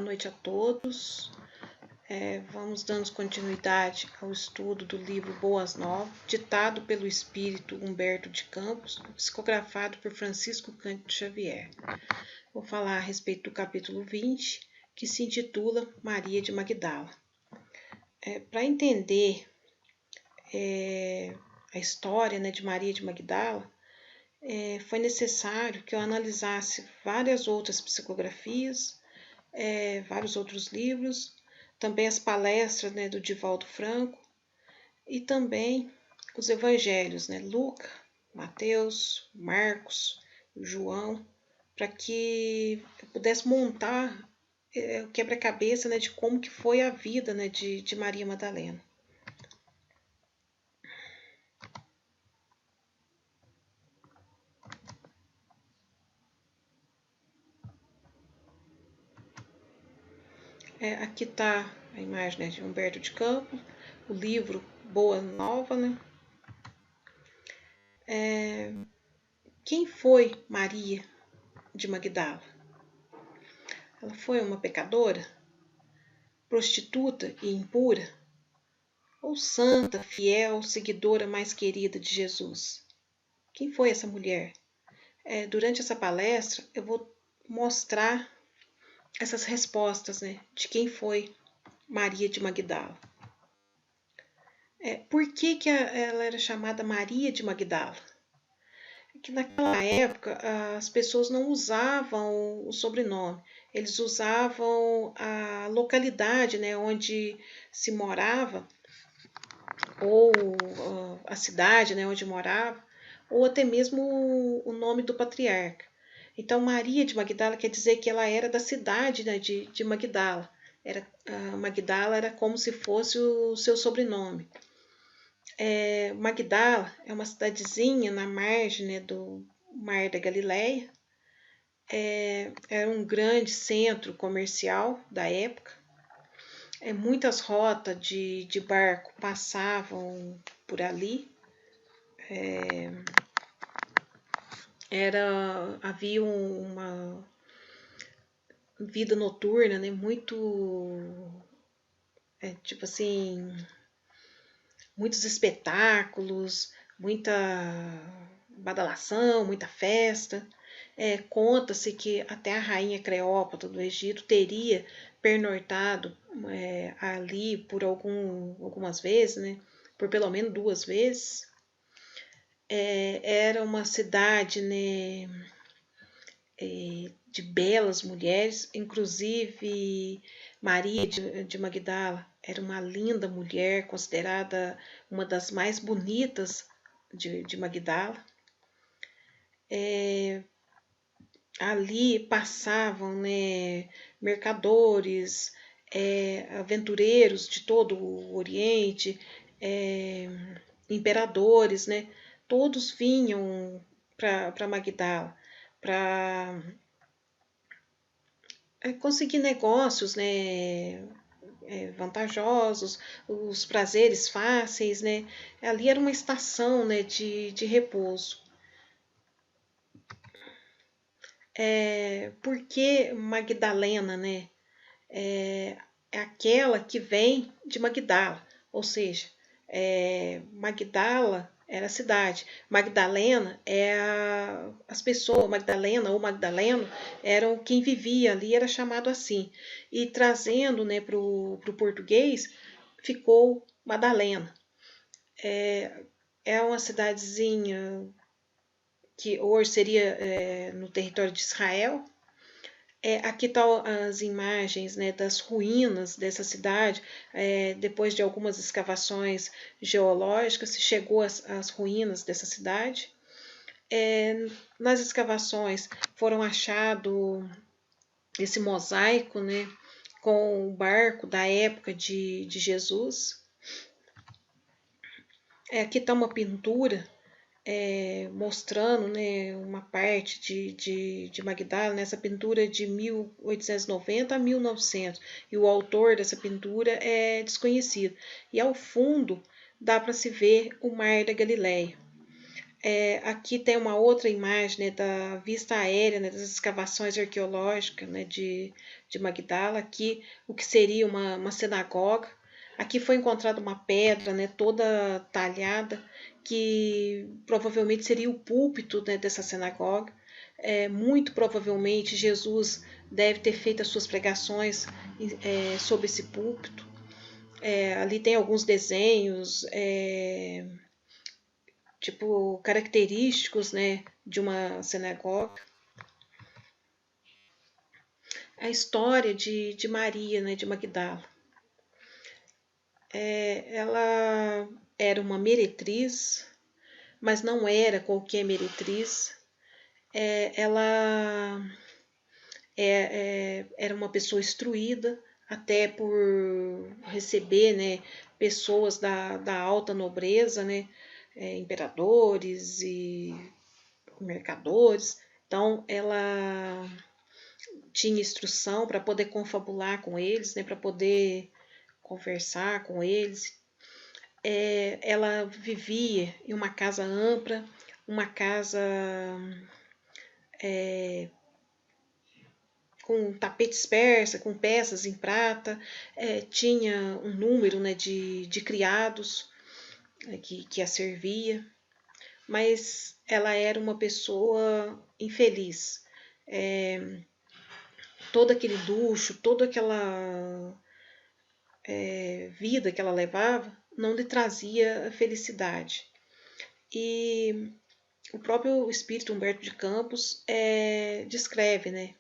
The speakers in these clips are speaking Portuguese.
noite a todos. Vamos dando continuidade ao estudo do livro Boas Novas, ditado pelo espírito Humberto de Campos, psicografado por Francisco Cândido Xavier. Vou falar a respeito do capítulo 20, que se intitula Maria de Magdala. Para entender a história de Maria de Magdala, foi necessário que eu analisasse várias outras psicografias, vários outros livros, também as palestras do Divaldo Franco e também os evangelhos, Lucas, Mateus, Marcos, João, para que eu pudesse montar o quebra-cabeça de como que foi a vida de Maria Madalena. Aqui está a imagem de Humberto de Campos, o livro Boa Nova. Quem foi Maria de Magdala? Ela foi uma pecadora, prostituta e impura? Ou santa, fiel, seguidora mais querida de Jesus? Quem foi essa mulher? Durante essa palestra eu vou mostrar essas respostas de quem foi Maria de Magdala. Por que ela era chamada Maria de Magdala? Que naquela época as pessoas não usavam o sobrenome, eles usavam a localidade onde se morava, ou a cidade onde morava, ou até mesmo o nome do patriarca. Então, Maria de Magdala quer dizer que ela era da cidade de Magdala. Magdala era como se fosse o seu sobrenome. Magdala é uma cidadezinha na margem do Mar da Galileia. Era um grande centro comercial da época. Muitas rotas de barco passavam por ali. Havia uma vida noturna, muito, tipo assim, muitos espetáculos, muita badalação, muita festa. Conta-se que até a rainha Cleópatra do Egito teria pernoitado ali por algumas vezes, por pelo menos 2 vezes. Era uma cidade de belas mulheres, inclusive Maria de Magdala era uma linda mulher, considerada uma das mais bonitas de Magdala. Ali passavam mercadores, aventureiros de todo o Oriente, imperadores, todos vinham para Magdala para conseguir negócios vantajosos, os prazeres fáceis. Ali era uma estação de repouso. Por que Magdalena? É aquela que vem de Magdala, ou seja, Magdala era a cidade, Magdalena as pessoas, Magdalena ou Magdaleno eram quem vivia ali, era chamado assim. E trazendo para o português, ficou Madalena. É uma cidadezinha que hoje seria no território de Israel. Aqui estão as imagens das ruínas dessa cidade. Depois de algumas escavações geológicas, se chegou às ruínas dessa cidade. Nas escavações foram achado esse mosaico com o barco da época de Jesus. Aqui está uma pintura mostrando uma parte de Magdala, nessa pintura de 1890 a 1900, e o autor dessa pintura é desconhecido. E ao fundo dá para se ver o Mar da Galileia. Aqui tem uma outra imagem, né, da vista aérea, né, das escavações arqueológicas, né, de Magdala. Aqui o que seria uma sinagoga. Aqui foi encontrada uma pedra, né, toda talhada, que provavelmente seria o púlpito, né, dessa sinagoga. Muito provavelmente Jesus deve ter feito as suas pregações sobre esse púlpito. Ali tem alguns desenhos, tipo, característicos, né, de uma sinagoga. A história de Maria, né, de Magdala. Ela era uma meretriz, mas não era qualquer meretriz. Ela era uma pessoa instruída, até por receber, né, pessoas da alta nobreza, né, imperadores e mercadores. Então, ela tinha instrução para poder confabular com eles, né, para poder conversar com eles. Ela vivia em uma casa ampla, uma casa com tapetes persas, com peças em prata, tinha um número, né, de criados que a servia, mas ela era uma pessoa infeliz. Todo aquele luxo, toda aquela vida que ela levava não lhe trazia felicidade. E o próprio espírito Humberto de Campos descreve, né?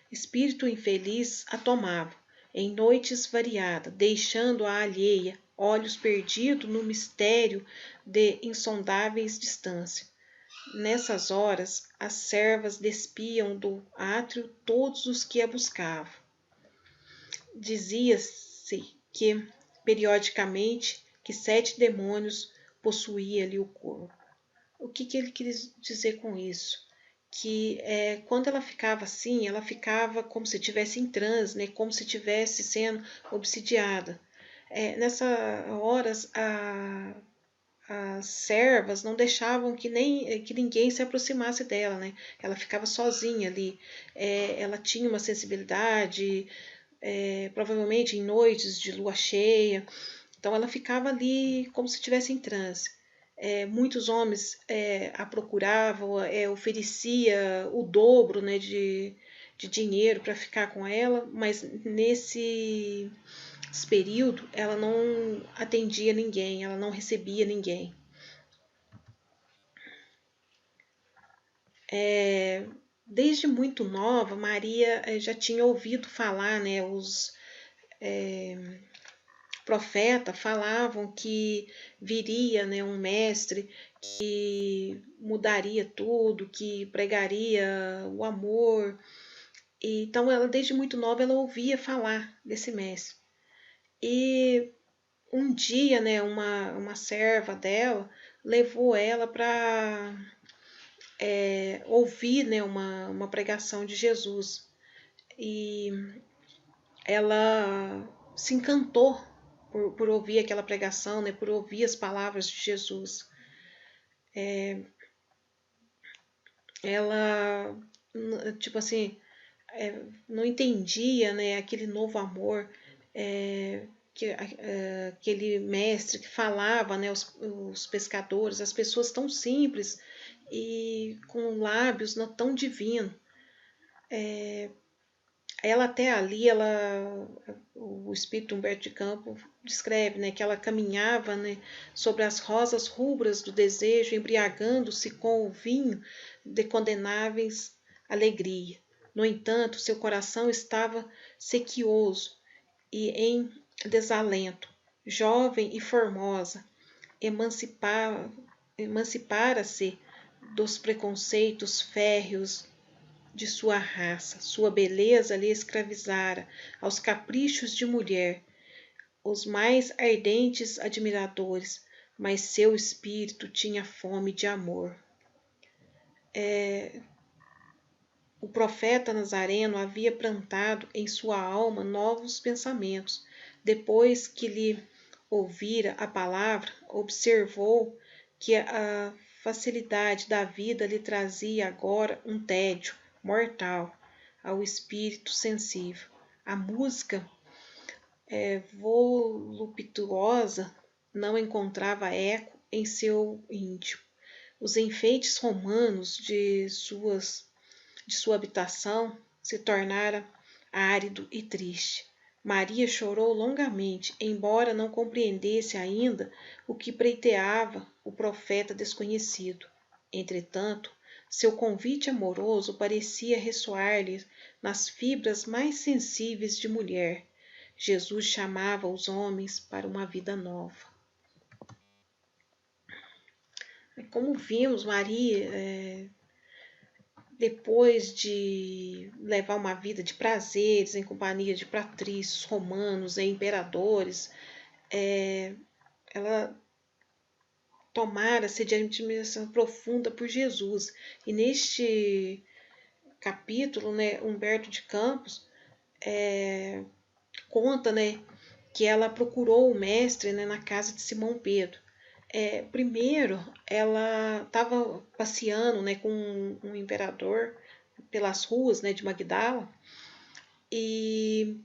Espírito infeliz a tomava, em noites variadas, deixando-a alheia, olhos perdidos no mistério de insondáveis distâncias. Nessas horas, as servas despiam do átrio todos os que a buscavam. Dizia-se que, periodicamente, que 7 demônios possuíam-lhe o corpo. O que ele quis dizer com isso? Que quando ela ficava assim, ela ficava como se estivesse em transe, né? Como se estivesse sendo obsidiada. Nessas horas, as servas não deixavam que ninguém se aproximasse dela, né? Ela ficava sozinha ali. Ela tinha uma sensibilidade, provavelmente em noites de lua cheia. Então ela ficava ali como se estivesse em transe. Muitos homens a procuravam, oferecia o dobro, né, de dinheiro para ficar com ela, mas nesse período ela não atendia ninguém, ela não recebia ninguém. Desde muito nova, Maria já tinha ouvido falar, né, os profetas falavam que viria, né, um mestre que mudaria tudo, que pregaria o amor. Então, ela desde muito nova ela ouvia falar desse mestre. E um dia, né, uma serva dela levou ela para ouvir, né, uma pregação de Jesus. E ela se encantou por ouvir aquela pregação, né, por ouvir as palavras de Jesus. Ela, tipo assim, não entendia, né, aquele novo amor, aquele mestre que falava, né, os pescadores, as pessoas tão simples e com lábios não tão divinos. Ela até ali, o espírito Humberto de Campos descreve, né, que ela caminhava, né, sobre as rosas rubras do desejo, embriagando-se com o vinho de condenáveis alegria. No entanto, seu coração estava sequioso e em desalento. Jovem e formosa, emancipara-se dos preconceitos férreos de sua raça. Sua beleza lhe escravizara aos caprichos de mulher, os mais ardentes admiradores, mas seu espírito tinha fome de amor. O profeta Nazareno havia plantado em sua alma novos pensamentos. Depois que lhe ouvira a palavra, observou que a facilidade da vida lhe trazia agora um tédio mortal ao espírito sensível. A música voluptuosa não encontrava eco em seu íntimo. Os enfeites romanos de sua habitação se tornara árido e triste. Maria chorou longamente, embora não compreendesse ainda o que pleiteava o profeta desconhecido. Entretanto, seu convite amoroso parecia ressoar-lhe nas fibras mais sensíveis de mulher. Jesus chamava os homens para uma vida nova. Como vimos, Maria, depois de levar uma vida de prazeres em companhia de patrícios romanos e imperadores, ela tomara-se de admiração profunda por Jesus. E neste capítulo, né, Humberto de Campos conta, né, que ela procurou o mestre, né, na casa de Simão Pedro. Primeiro, ela estava passeando, né, com um imperador pelas ruas, né, de Magdala, e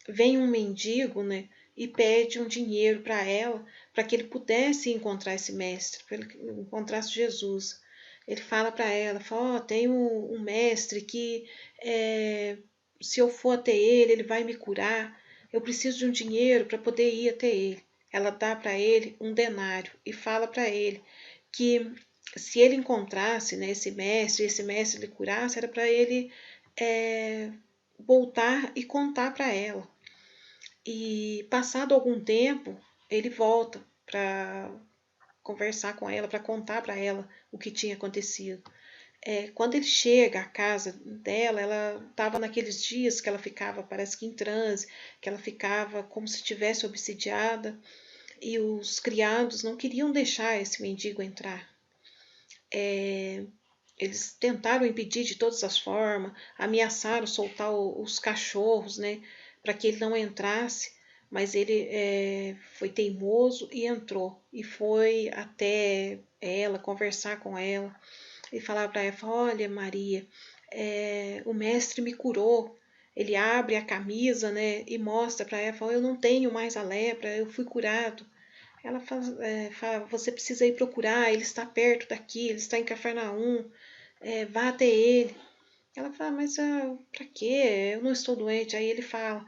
vem um mendigo, né, e pede um dinheiro para ela, para que ele pudesse encontrar esse mestre, para ele encontrasse Jesus. Ele fala para ela, fala, tem um mestre que se eu for até ele, ele vai me curar. Eu preciso de um dinheiro para poder ir até ele. Ela dá para ele um denário e fala para ele que se ele encontrasse, né, esse mestre lhe curasse, era para ele voltar e contar para ela. E passado algum tempo, ele volta para conversar com ela, para contar para ela o que tinha acontecido. Quando ele chega à casa dela, ela estava naqueles dias que ela ficava, parece que em transe, que ela ficava como se estivesse obsidiada, e os criados não queriam deixar esse mendigo entrar. Eles tentaram impedir de todas as formas, ameaçaram soltar os cachorros, né, para que ele não entrasse, mas ele foi teimoso e entrou, e foi até ela conversar com ela, e falar para ela, olha Maria, o mestre me curou. Ele abre a camisa, né, e mostra para ela, fala, eu não tenho mais a lepra, eu fui curado. Ela fala, você precisa ir procurar, ele está perto daqui, ele está em Cafarnaum, vá até ele. Ela fala, mas para quê? Eu não estou doente. Aí ele fala,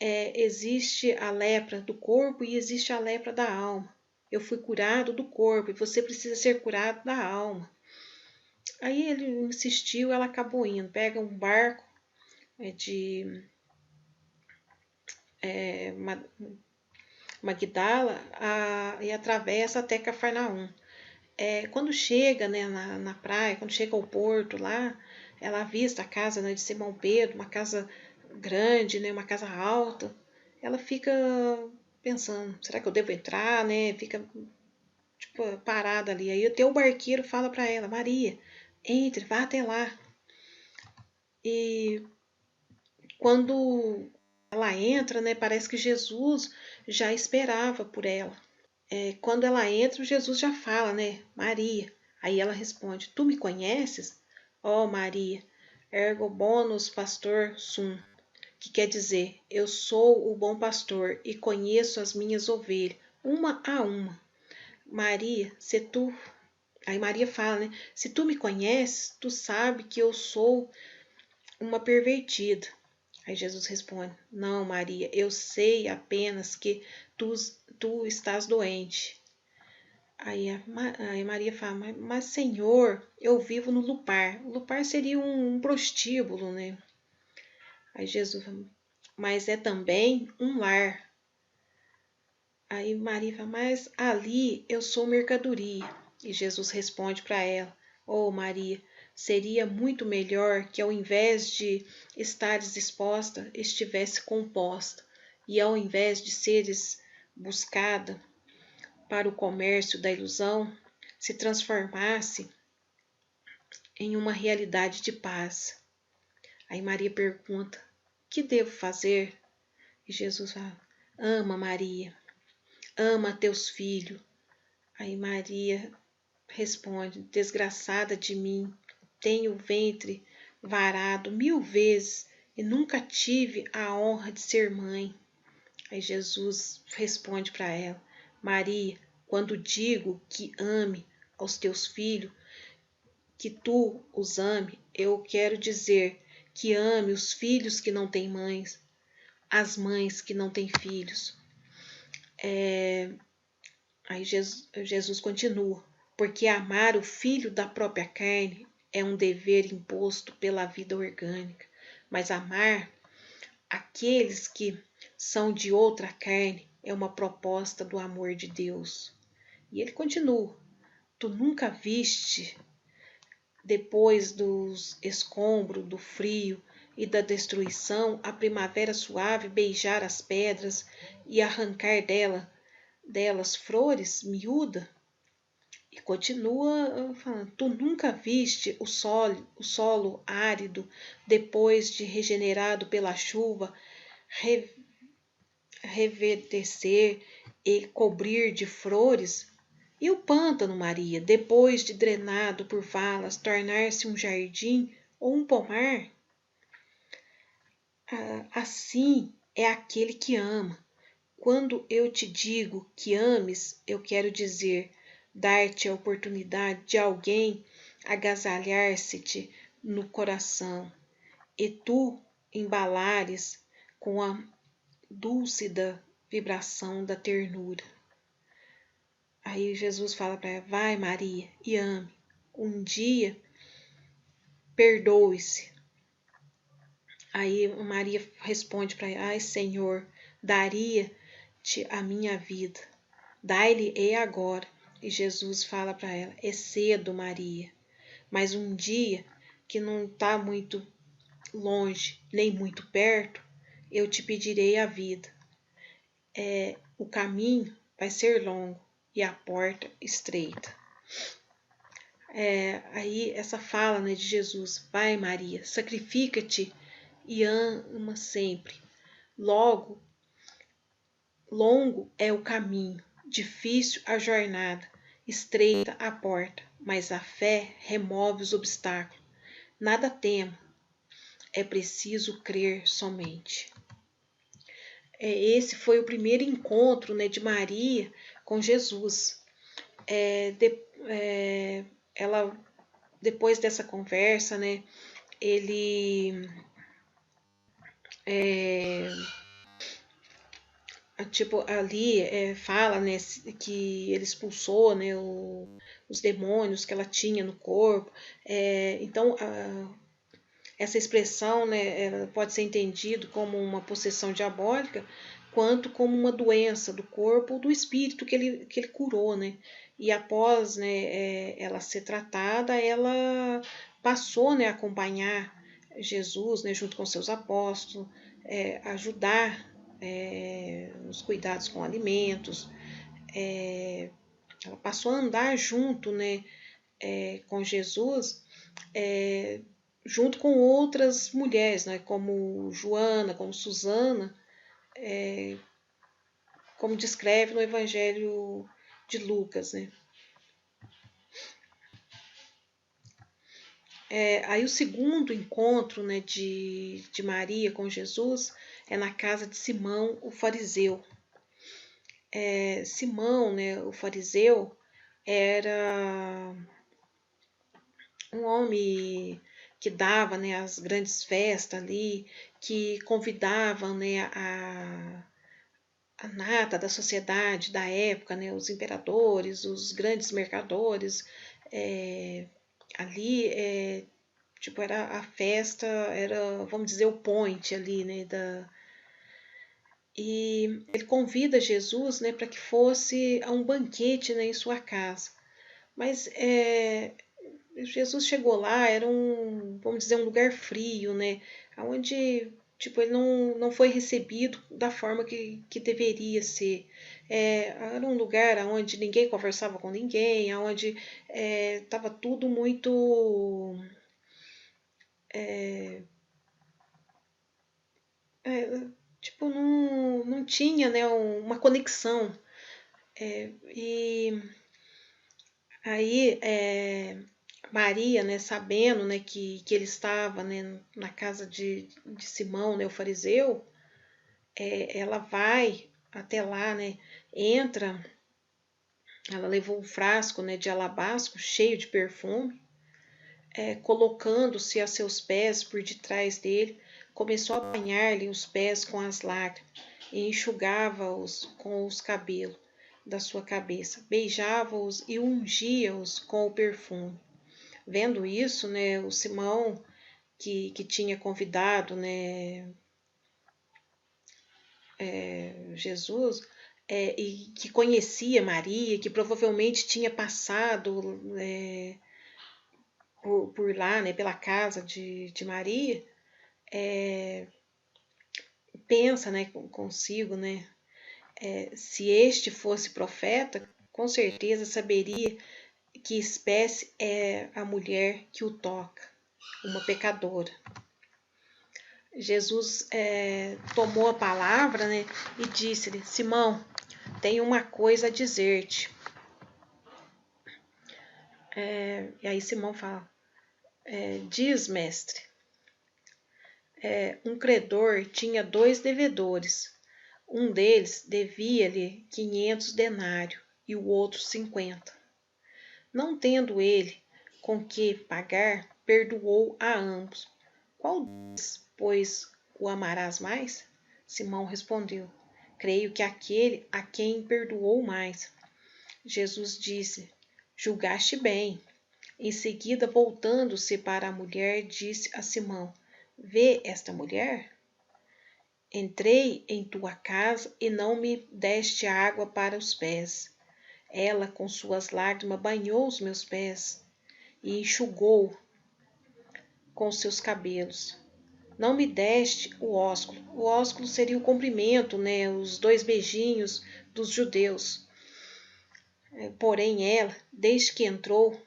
existe a lepra do corpo e existe a lepra da alma. Eu fui curado do corpo e você precisa ser curado da alma. Aí ele insistiu, ela acabou indo, pega um barco de Magdala e atravessa até Cafarnaum. Quando chega, né, na praia, quando chega ao porto lá, ela avista a casa, né, de Simão Pedro, uma casa grande, né, uma casa alta. Ela fica pensando, será que eu devo entrar, né? Fica tipo parada ali. Aí até o barqueiro fala para ela, Maria, entre, vá até lá. E quando ela entra, né, parece que Jesus já esperava por ela. Quando ela entra, Jesus já fala, né, Maria. Aí ela responde, tu me conheces? Ó Maria, ergo bonus pastor sum, que quer dizer, eu sou o bom pastor e conheço as minhas ovelhas, uma a uma. Maria, se tu... Aí Maria fala, né, se tu me conheces, tu sabe que eu sou uma pervertida. Aí Jesus responde, não Maria, eu sei apenas que tu estás doente. Aí Maria fala, mas Senhor, eu vivo no Lupar. O Lupar seria um prostíbulo, né? Aí Jesus fala, mas é também um lar. Aí Maria fala, mas ali eu sou mercadoria. E Jesus responde para ela, oh Maria, seria muito melhor que ao invés de estares exposta, estivesse composta, e ao invés de seres buscada para o comércio da ilusão, se transformasse em uma realidade de paz. Aí Maria pergunta, que devo fazer? E Jesus fala, ama Maria, ama teus filhos. Aí Maria responde: desgraçada de mim, tenho o ventre varado 1000 vezes e nunca tive a honra de ser mãe. Aí Jesus responde para ela: Maria, quando digo que ame aos teus filhos, que tu os ame, eu quero dizer que ame os filhos que não têm mães, as mães que não têm filhos. Aí Jesus continua: porque amar o filho da própria carne é um dever imposto pela vida orgânica, mas amar aqueles que são de outra carne é uma proposta do amor de Deus. E ele continua: tu nunca viste, depois dos escombros, do frio e da destruição, a primavera suave beijar as pedras e arrancar delas flores miúdas? E continua falando: tu nunca viste o solo árido, depois de regenerado pela chuva, reverdecer e cobrir de flores? E o pântano, Maria, depois de drenado por valas, tornar-se um jardim ou um pomar? Assim é aquele que ama. Quando eu te digo que ames, eu quero dizer dar-te a oportunidade de alguém agasalhar-se-te no coração e tu embalares com a dúlcida vibração da ternura. Aí Jesus fala para ela: vai, Maria, e ame. Um dia perdoe-se. Aí Maria responde para ele: ai, Senhor, daria-te a minha vida. Dai-lhe agora. E Jesus fala para ela: é cedo, Maria, mas um dia que não está muito longe, nem muito perto, eu te pedirei a vida. O caminho vai ser longo e a porta estreita. Aí essa fala, né, de Jesus: vai, Maria, sacrifica-te e ama sempre. Longo é o caminho, difícil a jornada, estreita a porta, mas a fé remove os obstáculos. Nada tema, é preciso crer somente. Esse foi o primeiro encontro, né, de Maria com Jesus. Ela, depois dessa conversa, né, ele tipo ali fala, né, que ele expulsou, né, os demônios que ela tinha no corpo. Então essa expressão, né, ela pode ser entendido como uma possessão diabólica, quanto como uma doença do corpo ou do espírito que ele curou, né? E após, né, ela ser tratada, ela passou, né, a acompanhar Jesus, né, junto com seus apóstolos, ajudar nos cuidados com alimentos. Ela passou a andar junto, né, com Jesus, junto com outras mulheres, né, como Joana, como Susana, como descreve no Evangelho de Lucas, né. Aí o segundo encontro, né, de Maria com Jesus é na casa de Simão, o fariseu. Simão, né, o fariseu, era um homem que dava, né, as grandes festas ali, que convidava, né, a nata da sociedade da época, né, os imperadores, os grandes mercadores, ali, tipo, era a festa, era, vamos dizer, o point ali, né, e ele convida Jesus, né, para que fosse a um banquete, né, em sua casa. Mas Jesus chegou lá, era vamos dizer, um lugar frio, né, onde tipo, ele não foi recebido da forma que deveria ser. Era um lugar onde ninguém conversava com ninguém, onde estava tudo muito tipo, não tinha, né, uma conexão. E Aí Maria, né, sabendo, né, que ele estava, né, na casa de Simão, né, o fariseu, ela vai até lá, né, entra, ela levou um frasco, né, de alabastro cheio de perfume, colocando-se a seus pés por detrás dele, começou a banhar-lhe os pés com as lágrimas e enxugava-os com os cabelos da sua cabeça, beijava-os e ungia-os com o perfume. Vendo isso, né, o Simão, que tinha convidado, né, Jesus, e que conhecia Maria, que provavelmente tinha passado por lá, né, pela casa de Maria, pensa, né, consigo, né, se este fosse profeta, com certeza saberia que espécie é a mulher que o toca, uma pecadora. Jesus tomou a palavra, né, e disse-lhe: Simão, tenho uma coisa a dizer-te. E aí Simão fala: diz, mestre. Um credor tinha 2 devedores. Um deles devia-lhe 500 denários e o outro 50. Não tendo ele com que pagar, perdoou a ambos. Qual deles, pois, o amarás mais? Simão respondeu: creio que aquele a quem perdoou mais. Jesus disse: julgaste bem. Em seguida, voltando-se para a mulher, disse a Simão: vê esta mulher? Entrei em tua casa e não me deste água para os pés. Ela, com suas lágrimas, banhou os meus pés e enxugou com seus cabelos. Não me deste o ósculo. O ósculo seria o cumprimento, né? Os 2 beijinhos dos judeus. Porém, ela, desde que entrou,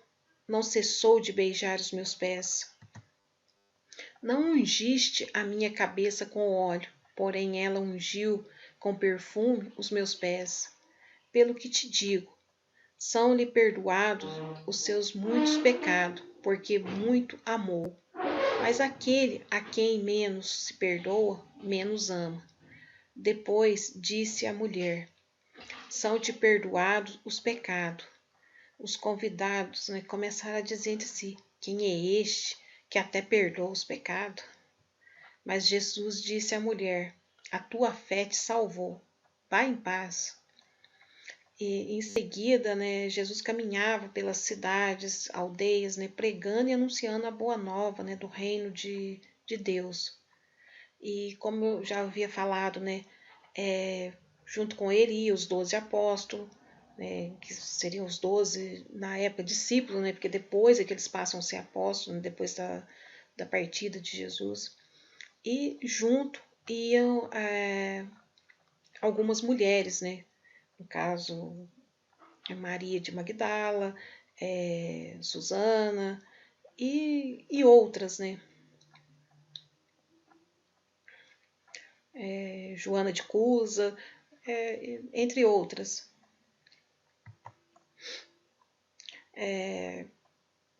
não cessou de beijar os meus pés. Não ungiste a minha cabeça com óleo, porém ela ungiu com perfume os meus pés. Pelo que te digo, são-lhe perdoados os seus muitos pecados, porque muito amou. Mas aquele a quem menos se perdoa, menos ama. Depois disse a mulher: são-te perdoados os pecados. Os convidados, né, começaram a dizer entre si: quem é este que até perdoa os pecados? Mas Jesus disse à mulher: a tua fé te salvou. Vá em paz. E em seguida, né, Jesus caminhava pelas cidades, aldeias, né, pregando e anunciando a boa nova, né, do reino de Deus. E como eu já havia falado, né, junto com ele iam os 12 apóstolos, né, que seriam os 12 na época discípulos, né, porque depois é que eles passam a ser apóstolos, né, depois da partida de Jesus. E junto iam algumas mulheres, né, no caso Maria de Magdala, Susana e outras, né? Joana de Cusa, entre outras.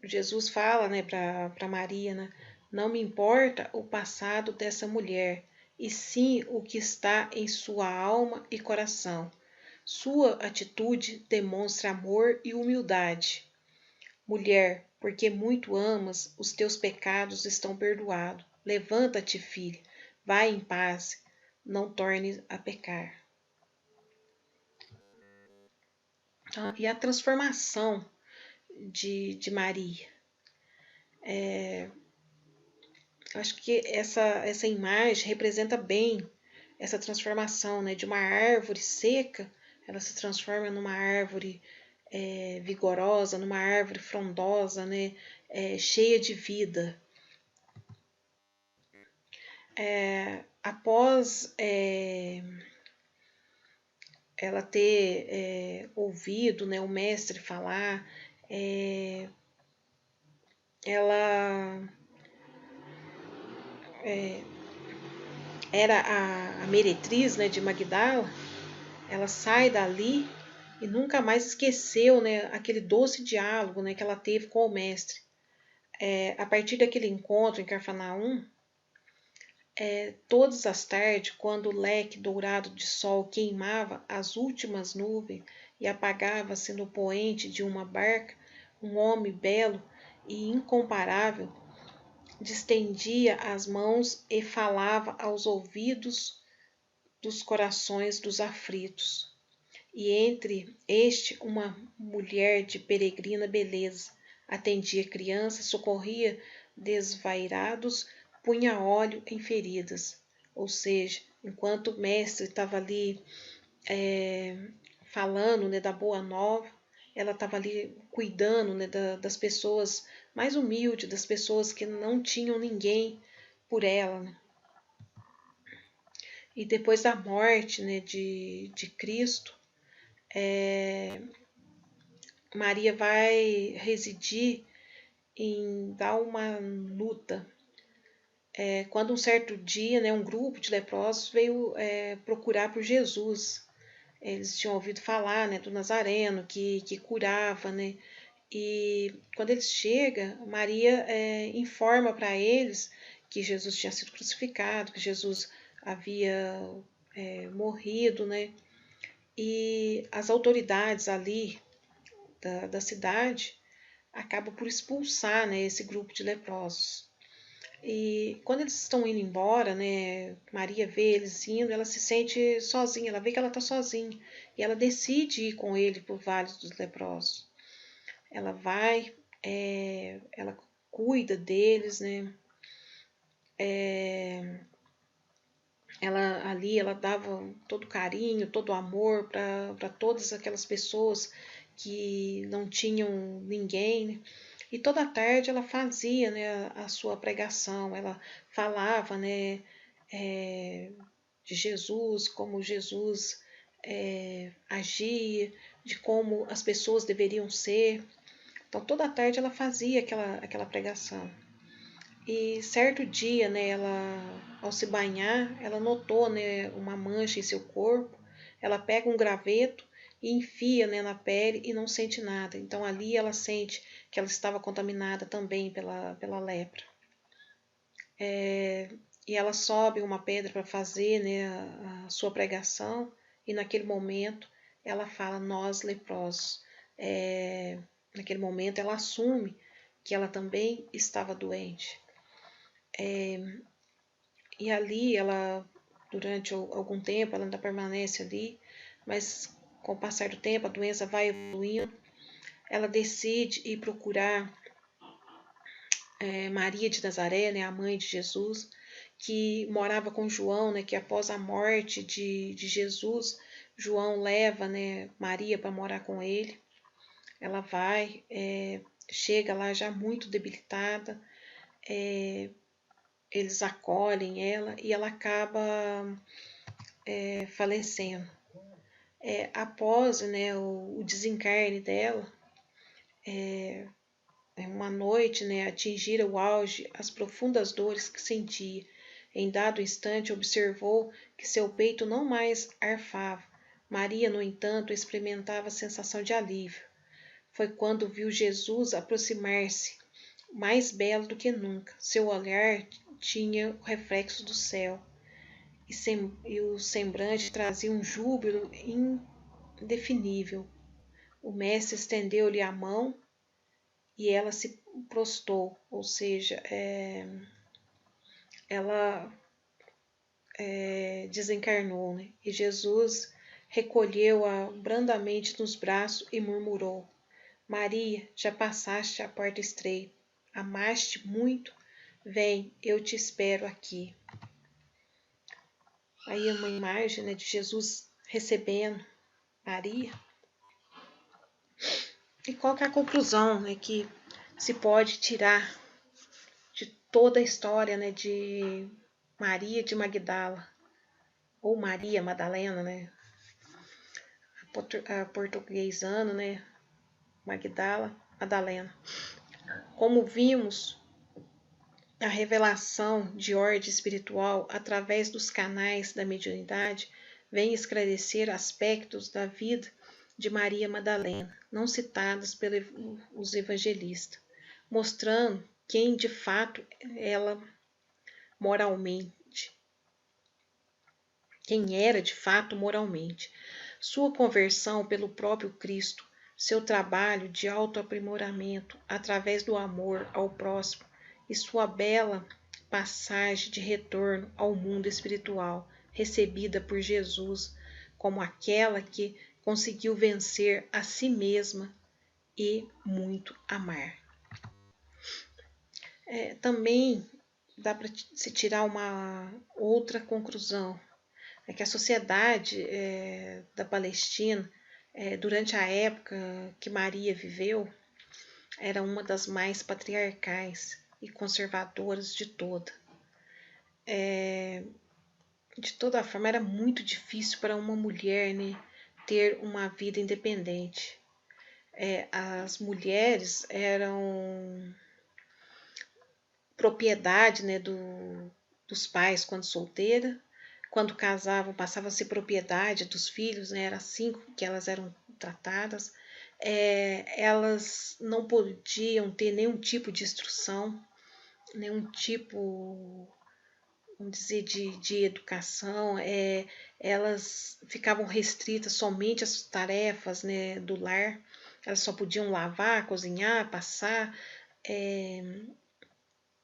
Jesus fala, né, para Maria, né, não me importa o passado dessa mulher, e sim o que está em sua alma e coração. Sua atitude demonstra amor e humildade. Mulher, porque muito amas, os teus pecados estão perdoados. Levanta-te, filha, vai em paz, não tornes a pecar. E a transformação de Maria. Eu acho que essa imagem representa bem essa transformação, né? De uma árvore seca, ela se transforma numa árvore vigorosa, numa árvore frondosa, né? Cheia de vida. Após ela ter ouvido, né, o mestre falar, ela era a meretriz, né, de Magdala. Ela sai dali e nunca mais esqueceu, né, aquele doce diálogo, né, que ela teve com o mestre. A partir daquele encontro em Cafarnaum, todas as tardes, quando o leque dourado de sol queimava as últimas nuvens e apagava-se no poente de uma barca, um homem belo e incomparável distendia as mãos e falava aos ouvidos dos corações dos aflitos. E entre este uma mulher de peregrina beleza atendia crianças, socorria desvairados, punha óleo em feridas. Ou seja, enquanto o mestre estava ali falando, né, da boa nova, ela estava ali cuidando, né, das pessoas mais humildes, das pessoas que não tinham ninguém por ela, né? E depois da morte, né, de Cristo, Maria vai residir em Dalma luta. Quando um certo dia, né, um grupo de leprosos veio procurar por Jesus. Eles tinham ouvido falar, né, do Nazareno, que curava, né? E quando eles chegam, Maria informa para eles que Jesus tinha sido crucificado, que Jesus havia morrido, né? E as autoridades ali da cidade acabam por expulsar, né, esse grupo de leprosos. E quando eles estão indo embora, né, Maria vê eles indo, ela se sente sozinha, ela vê que ela está sozinha. E ela decide ir com ele para o Vale dos Leprosos. Ela vai, ela cuida deles, né? Ela ali, ela dava todo carinho, todo amor para todas aquelas pessoas que não tinham ninguém, né? E toda tarde ela fazia, né, a sua pregação, ela falava, né, de Jesus, como Jesus agia, de como as pessoas deveriam ser. Então toda tarde ela fazia aquela pregação. E certo dia, né, ela, ao se banhar, ela notou, né, uma mancha em seu corpo. Ela pega um graveto e enfia, né, na pele e não sente nada. Então ali ela sente que ela estava contaminada também pela lepra. E ela sobe uma pedra para fazer, né, a sua pregação. E naquele momento ela fala: nós leprosos. Naquele momento ela assume que ela também estava doente. E ali ela, durante algum tempo, ela ainda permanece ali, mas com o passar do tempo a doença vai evoluindo. Ela decide ir procurar Maria de Nazaré, né, a mãe de Jesus, que morava com João, né, que após a morte de Jesus, João leva, né, Maria para morar com ele. Ela vai, chega lá já muito debilitada, eles acolhem ela e ela acaba falecendo. Após, né, o desencarne dela, uma noite, né, atingira o auge as profundas dores que sentia. Em dado instante observou que seu peito não mais arfava. Maria, no entanto, experimentava a sensação de alívio. Foi quando viu Jesus aproximar-se, mais belo do que nunca. Seu olhar tinha o reflexo do céu e o semblante trazia um júbilo indefinível. O mestre estendeu-lhe a mão e ela se prostrou, ou seja, ela desencarnou, né? E Jesus recolheu-a brandamente nos braços e murmurou: Maria, já passaste a porta estreita, amaste muito? Vem, eu te espero aqui. Aí é uma imagem, né, de Jesus recebendo Maria. E qual que é a conclusão, né, que se pode tirar de toda a história, né, de Maria de Magdala, ou Maria Madalena, né, a portuguesano, né, Magdala, Madalena. Como vimos, a revelação de ordem espiritual através dos canais da mediunidade vem esclarecer aspectos da vida de Maria Madalena, não citadas pelos evangelistas, mostrando quem de fato ela moralmente, quem era de fato moralmente. Sua conversão pelo próprio Cristo, seu trabalho de autoaprimoramento através do amor ao próximo e sua bela passagem de retorno ao mundo espiritual, recebida por Jesus como aquela que conseguiu vencer a si mesma e muito amar. Também dá para se tirar uma outra conclusão, é que a sociedade da Palestina, durante a época que Maria viveu, era uma das mais patriarcais e conservadoras de toda. De toda forma, era muito difícil para uma mulher, né, ter uma vida independente. As mulheres eram propriedade, né, dos pais quando solteira. Quando casavam, passava a ser propriedade dos filhos, né, era assim que elas eram tratadas. Elas não podiam ter nenhum tipo de instrução, nenhum tipo, vamos dizer, de educação. Elas ficavam restritas somente às tarefas, né, do lar. Elas só podiam lavar, cozinhar, passar.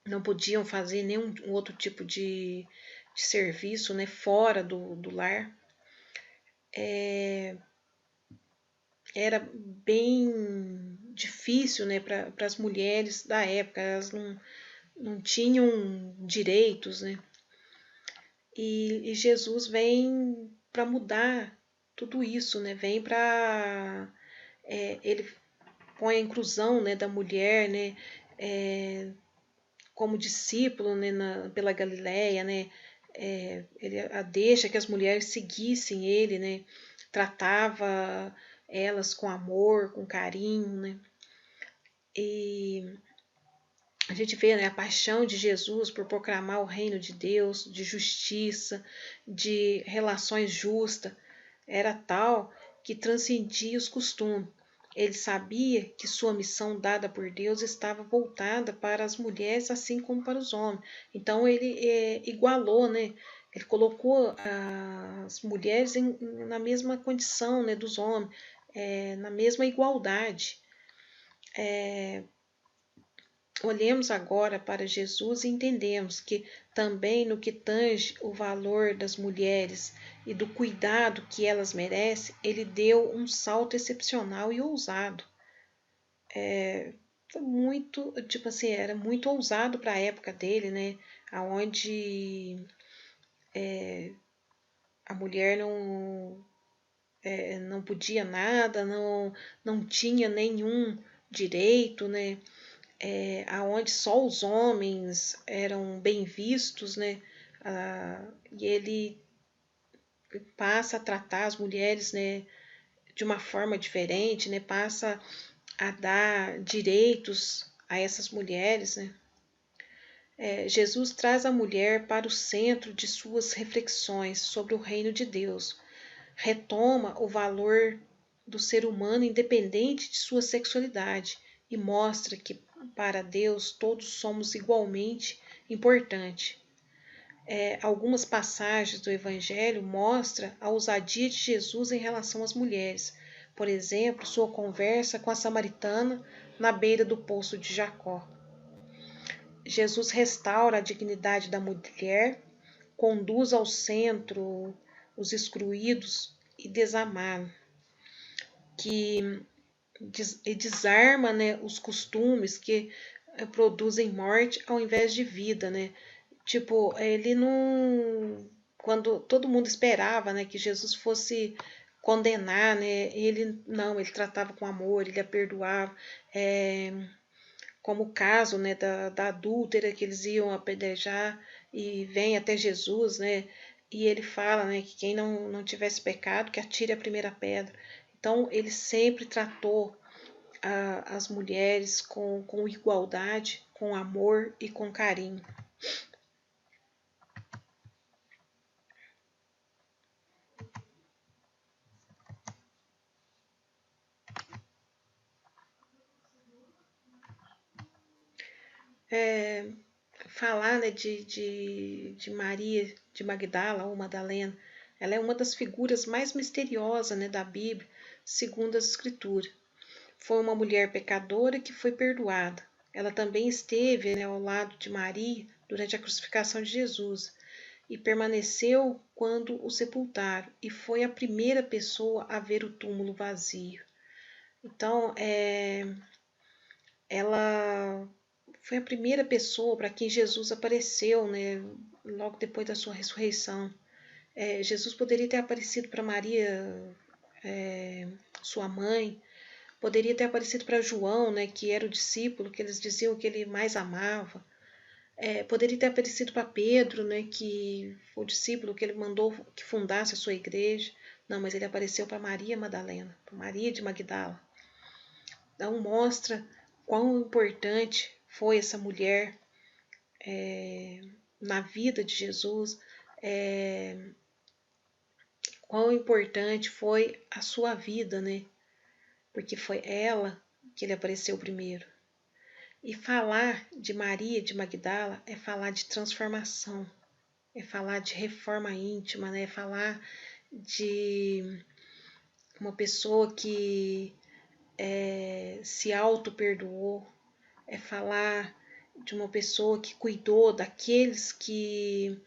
Não podiam fazer nenhum outro tipo de serviço, né, fora do lar. Era bem difícil, né, para as mulheres da época. Elas não tinham direitos, né? E Jesus vem para mudar tudo isso, né? Vem para ele põe a inclusão, né, da mulher, né, como discípulo, né, pela Galileia, né, ele deixa que as mulheres seguissem ele, né, tratava elas com amor, com carinho, né, e a gente vê, né, a paixão de Jesus por proclamar o reino de Deus, de justiça, de relações justas, era tal que transcendia os costumes. Ele sabia que sua missão dada por Deus estava voltada para as mulheres, assim como para os homens. Então ele igualou, né? Ele colocou as mulheres na mesma condição, né, dos homens, na mesma igualdade. Olhemos agora para Jesus e entendemos que também no que tange o valor das mulheres e do cuidado que elas merecem, ele deu um salto excepcional e ousado. Foi muito, tipo assim, era muito ousado para a época dele, né? Onde a mulher não podia nada, não tinha nenhum direito, né? Aonde só os homens eram bem vistos, né? E ele passa a tratar as mulheres, né, de uma forma diferente, né? Passa a dar direitos a essas mulheres, né? Jesus traz a mulher para o centro de suas reflexões sobre o reino de Deus, retoma o valor do ser humano independente de sua sexualidade e mostra que para Deus todos somos igualmente importantes. Algumas passagens do Evangelho mostram a ousadia de Jesus em relação às mulheres. Por exemplo, sua conversa com a samaritana na beira do poço de Jacó. Jesus restaura a dignidade da mulher, conduz ao centro os excluídos e desamados, que desarma, né, os costumes que produzem morte ao invés de vida, né? Tipo, ele não, quando todo mundo esperava, né, que Jesus fosse condenar, né, ele não, ele tratava com amor, ele a perdoava, como o caso, né, da adúltera que eles iam apedrejar e vem até Jesus, né, e ele fala, né, que quem não tivesse pecado que atire a primeira pedra. Então ele sempre tratou as mulheres com igualdade, com amor e com carinho. falar, né, de Maria de Magdala ou Madalena. Ela é uma das figuras mais misteriosas, né, da Bíblia, segundo as Escrituras. Foi uma mulher pecadora que foi perdoada. Ela também esteve, né, ao lado de Maria durante a crucificação de Jesus e permaneceu quando o sepultaram, e foi a primeira pessoa a ver o túmulo vazio. Então, ela foi a primeira pessoa para quem Jesus apareceu, né, logo depois da sua ressurreição. Jesus poderia ter aparecido para Maria, sua mãe, poderia ter aparecido para João, né, que era o discípulo que eles diziam que ele mais amava. Poderia ter aparecido para Pedro, né, que foi o discípulo que ele mandou que fundasse a sua igreja. Não, mas ele apareceu para Maria Madalena, para Maria de Magdala. Então mostra quão importante foi essa mulher na vida de Jesus, quão importante foi a sua vida, né? Porque foi ela que ele apareceu primeiro. E falar de Maria de Magdala é falar de transformação, é falar de reforma íntima, né? É falar de uma pessoa que se auto-perdoou, é falar de uma pessoa que cuidou daqueles que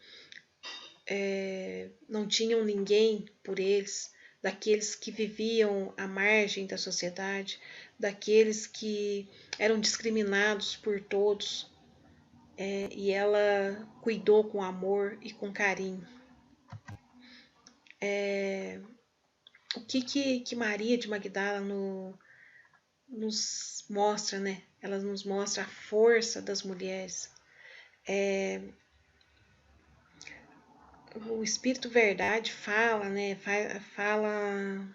não tinham ninguém por eles, daqueles que viviam à margem da sociedade, daqueles que eram discriminados por todos, e ela cuidou com amor e com carinho. O que Maria de Magdala nos mostra, né? Ela nos mostra a força das mulheres. O Espírito Verdade fala, né? Fala,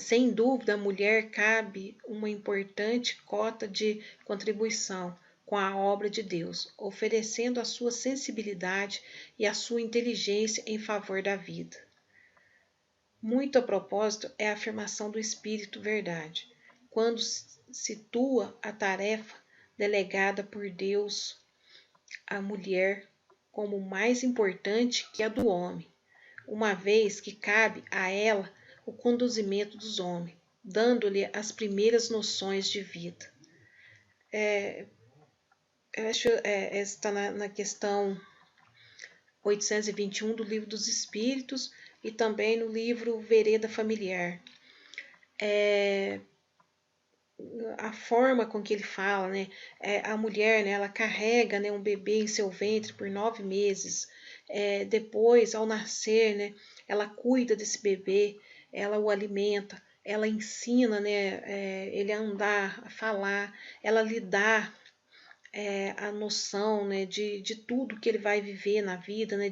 sem dúvida, a mulher cabe uma importante cota de contribuição com a obra de Deus, oferecendo a sua sensibilidade e a sua inteligência em favor da vida. Muito a propósito é a afirmação do Espírito Verdade, quando situa a tarefa delegada por Deus à mulher como mais importante que a do homem, uma vez que cabe a ela o conduzimento dos homens, dando-lhe as primeiras noções de vida. Eu acho está na questão 821 do Livro dos Espíritos e também no livro Vereda Familiar. A forma com que ele fala, né? A mulher, né, ela carrega, né, um bebê em seu ventre por 9 meses. Depois, ao nascer, né, ela cuida desse bebê, ela o alimenta, ela ensina, né, ele a andar, a falar, ela lhe dá a noção, né, de tudo que ele vai viver na vida, né,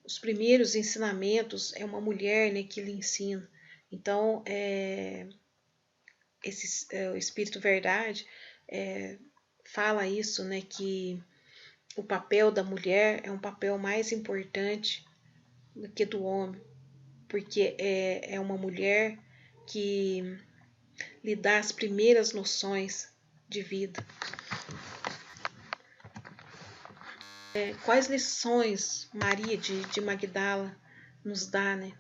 os primeiros ensinamentos é uma mulher, né, que lhe ensina. Então, o Espírito Verdade fala isso, né, que o papel da mulher é um papel mais importante do que do homem, porque é uma mulher que lhe dá as primeiras noções de vida. Quais lições Maria de Magdala nos dá, né?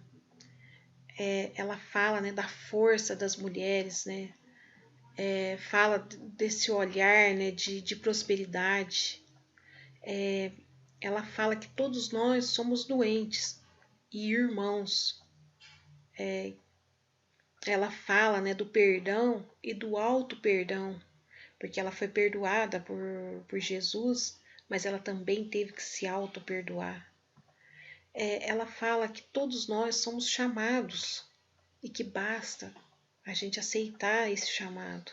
Ela fala, né, da força das mulheres, né? Fala desse olhar, né, de prosperidade. Ela fala que todos nós somos doentes e irmãos. Ela fala, né, do perdão e do auto perdão, porque ela foi perdoada por Jesus, mas ela também teve que se auto perdoar. Ela fala que todos nós somos chamados e que basta a gente aceitar esse chamado.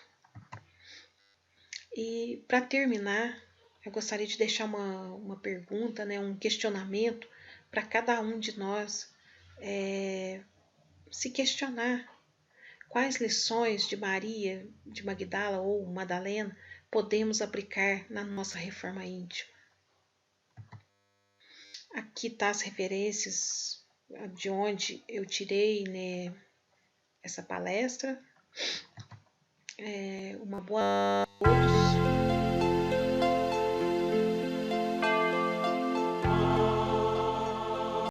E para terminar, eu gostaria de deixar uma pergunta, né, um questionamento para cada um de nós se questionar quais lições de Maria, de Magdala ou Madalena podemos aplicar na nossa reforma íntima. Aqui tá as referências de onde eu tirei, né, essa palestra. Uma boa noite.